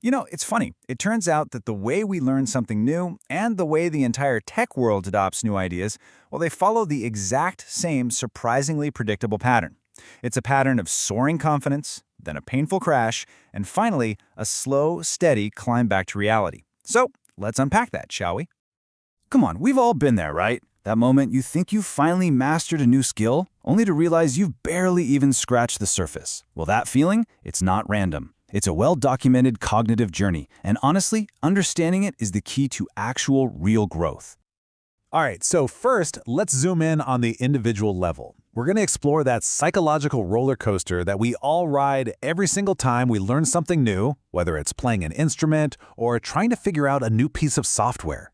It's funny. It turns out that the way we learn something new and the way the entire tech world adopts new ideas, well, they follow the exact same surprisingly predictable pattern. It's a pattern of soaring confidence, then a painful crash, and finally, a slow, steady climb back to reality. So, let's unpack that, shall we? Come on, we've all been there, right? That moment you think you've finally mastered a new skill, only to realize you've barely even scratched the surface. Well, that feeling, it's not random. It's a well-documented cognitive journey, and honestly, understanding it is the key to actual real growth. All right, so first, let's zoom in on the individual level. We're going to explore that psychological roller coaster that we all ride every single time we learn something new, whether it's playing an instrument or trying to figure out a new piece of software.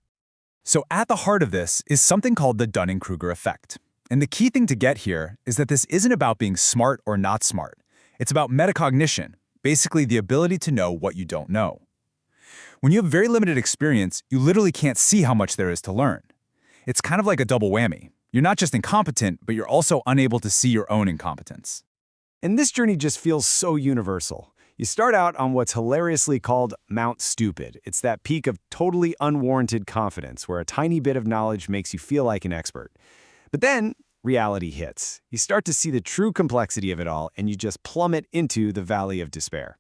So at the heart of this is something called the Dunning-Kruger effect. And the key thing to get here is that this isn't about being smart or not smart. It's about metacognition, basically the ability to know what you don't know. When you have very limited experience, you literally can't see how much there is to learn. It's kind of like a double whammy. You're not just incompetent, but you're also unable to see your own incompetence. And this journey just feels so universal. You start out on what's hilariously called Mount Stupid. It's that peak of totally unwarranted confidence where a tiny bit of knowledge makes you feel like an expert. But then reality hits. You start to see the true complexity of it all, and you just plummet into the valley of despair.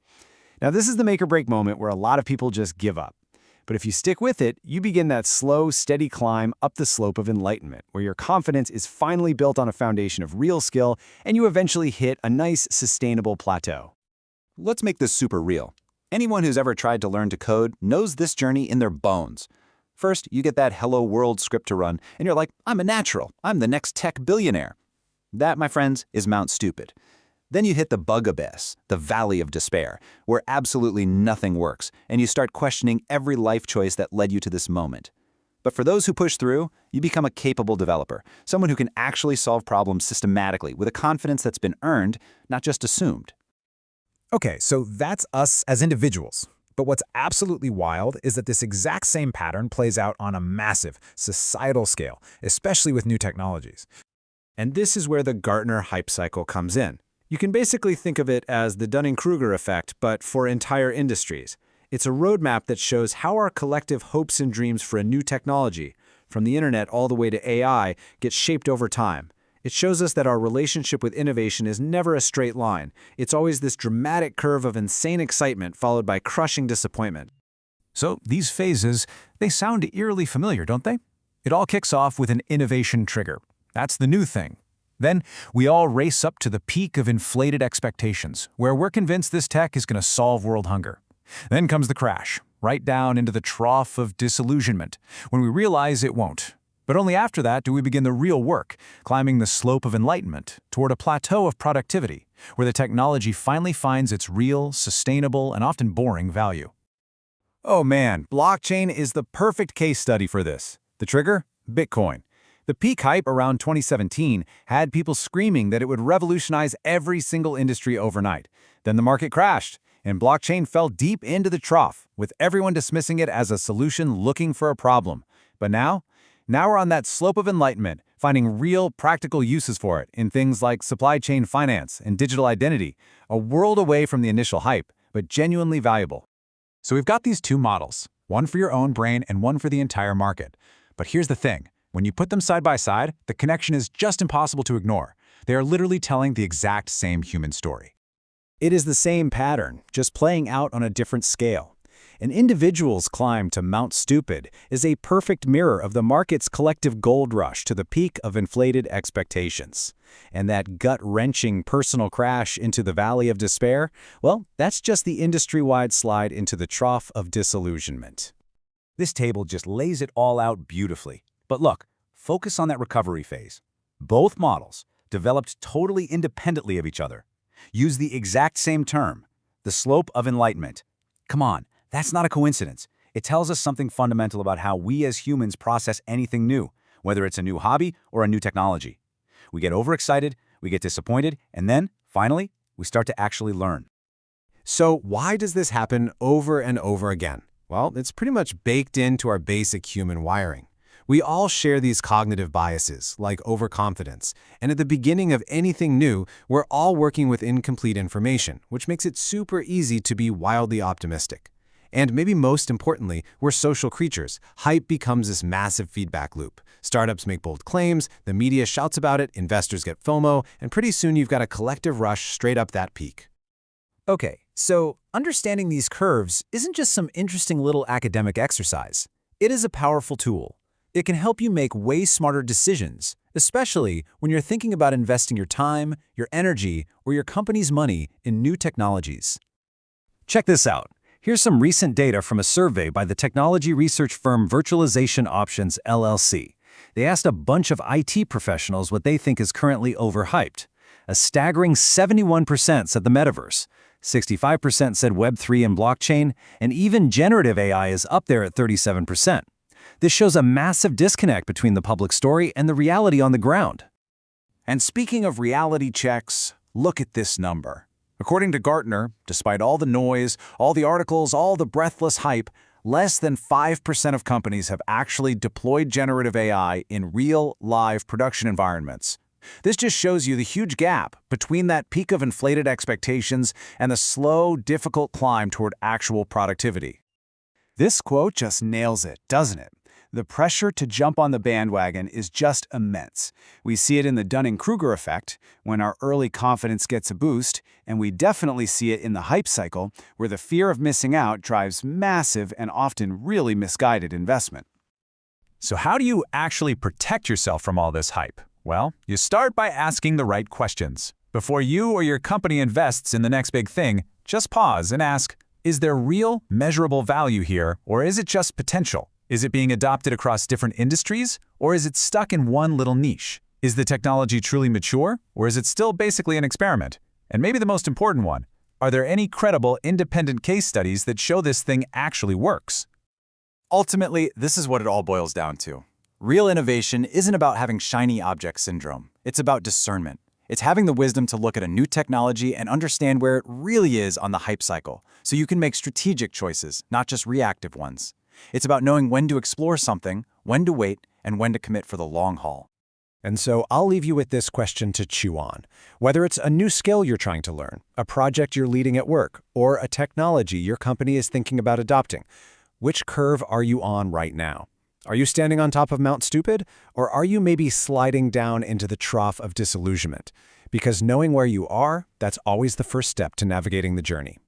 Now, this is the make or break moment where a lot of people just give up. But if you stick with it, you begin that slow, steady climb up the slope of enlightenment, where your confidence is finally built on a foundation of real skill, and you eventually hit a nice, sustainable plateau. Let's make this super real. Anyone who's ever tried to learn to code knows this journey in their bones. First, you get that Hello World script to run, and you're like, I'm a natural. I'm the next tech billionaire. That, my friends, is Mount Stupid. Then you hit the bug abyss, the valley of despair, where absolutely nothing works, and you start questioning every life choice that led you to this moment. But for those who push through, you become a capable developer, someone who can actually solve problems systematically with a confidence that's been earned, not just assumed. Okay, so that's us as individuals. But what's absolutely wild is that this exact same pattern plays out on a massive, societal scale, especially with new technologies. And this is where the Gartner hype cycle comes in. You can basically think of it as the Dunning-Kruger effect, but for entire industries. It's a roadmap that shows how our collective hopes and dreams for a new technology, from the internet all the way to AI, get shaped over time. It shows us that our relationship with innovation is never a straight line. It's always this dramatic curve of insane excitement followed by crushing disappointment. So these phases, they sound eerily familiar, don't they? It all kicks off with an innovation trigger. That's the new thing. Then we all race up to the peak of inflated expectations, where we're convinced this tech is going to solve world hunger. Then comes the crash, right down into the trough of disillusionment, when we realize it won't. But only after that do we begin the real work, climbing the slope of enlightenment toward a plateau of productivity, where the technology finally finds its real, sustainable, and often boring value. Oh man, blockchain is the perfect case study for this. The trigger? Bitcoin. The peak hype around 2017 had people screaming that it would revolutionize every single industry overnight. Then the market crashed, and blockchain fell deep into the trough, with everyone dismissing it as a solution looking for a problem. But now we're on that slope of enlightenment, finding real, practical uses for it in things like supply chain finance and digital identity, a world away from the initial hype, but genuinely valuable. So we've got these two models, one for your own brain and one for the entire market. But here's the thing. When you put them side by side, the connection is just impossible to ignore. They are literally telling the exact same human story. It is the same pattern, just playing out on a different scale. An individual's climb to Mount Stupid is a perfect mirror of the market's collective gold rush to the peak of inflated expectations. And that gut-wrenching personal crash into the valley of despair, well, that's just the industry-wide slide into the trough of disillusionment. This table just lays it all out beautifully. But look, focus on that recovery phase. Both models, developed totally independently of each other, use the exact same term, the slope of enlightenment. Come on, that's not a coincidence. It tells us something fundamental about how we as humans process anything new, whether it's a new hobby or a new technology. We get overexcited, we get disappointed, and then, finally, we start to actually learn. So why does this happen over and over again? Well, it's pretty much baked into our basic human wiring. We all share these cognitive biases, like overconfidence, and at the beginning of anything new, we're all working with incomplete information, which makes it super easy to be wildly optimistic. And maybe most importantly, we're social creatures. Hype becomes this massive feedback loop. Startups make bold claims, the media shouts about it, investors get FOMO, and pretty soon you've got a collective rush straight up that peak. Okay, so understanding these curves isn't just some interesting little academic exercise. It is a powerful tool. It can help you make way smarter decisions, especially when you're thinking about investing your time, your energy, or your company's money in new technologies. Check this out. Here's some recent data from a survey by the technology research firm Virtualization Options LLC. They asked a bunch of IT professionals what they think is currently overhyped. A staggering 71% said the metaverse, 65% said Web3 and blockchain, and even generative AI is up there at 37%. This shows a massive disconnect between the public story and the reality on the ground. And speaking of reality checks, look at this number. According to Gartner, despite all the noise, all the articles, all the breathless hype, less than 5% of companies have actually deployed generative AI in real, live production environments. This just shows you the huge gap between that peak of inflated expectations and the slow, difficult climb toward actual productivity. This quote just nails it, doesn't it? The pressure to jump on the bandwagon is just immense. We see it in the Dunning-Kruger effect, when our early confidence gets a boost, and we definitely see it in the hype cycle, where the fear of missing out drives massive and often really misguided investment. So how do you actually protect yourself from all this hype? Well, you start by asking the right questions. Before you or your company invests in the next big thing, just pause and ask, is there real, measurable value here, or is it just potential? Is it being adopted across different industries, or is it stuck in one little niche? Is the technology truly mature, or is it still basically an experiment? And maybe the most important one, are there any credible, independent case studies that show this thing actually works? Ultimately, this is what it all boils down to. Real innovation isn't about having shiny object syndrome. It's about discernment. It's having the wisdom to look at a new technology and understand where it really is on the hype cycle, so you can make strategic choices, not just reactive ones. It's about knowing when to explore something, when to wait, and when to commit for the long haul. And so I'll leave you with this question to chew on. Whether it's a new skill you're trying to learn, a project you're leading at work, or a technology your company is thinking about adopting, which curve are you on right now? Are you standing on top of Mount Stupid, or are you maybe sliding down into the trough of disillusionment? Because knowing where you are, that's always the first step to navigating the journey.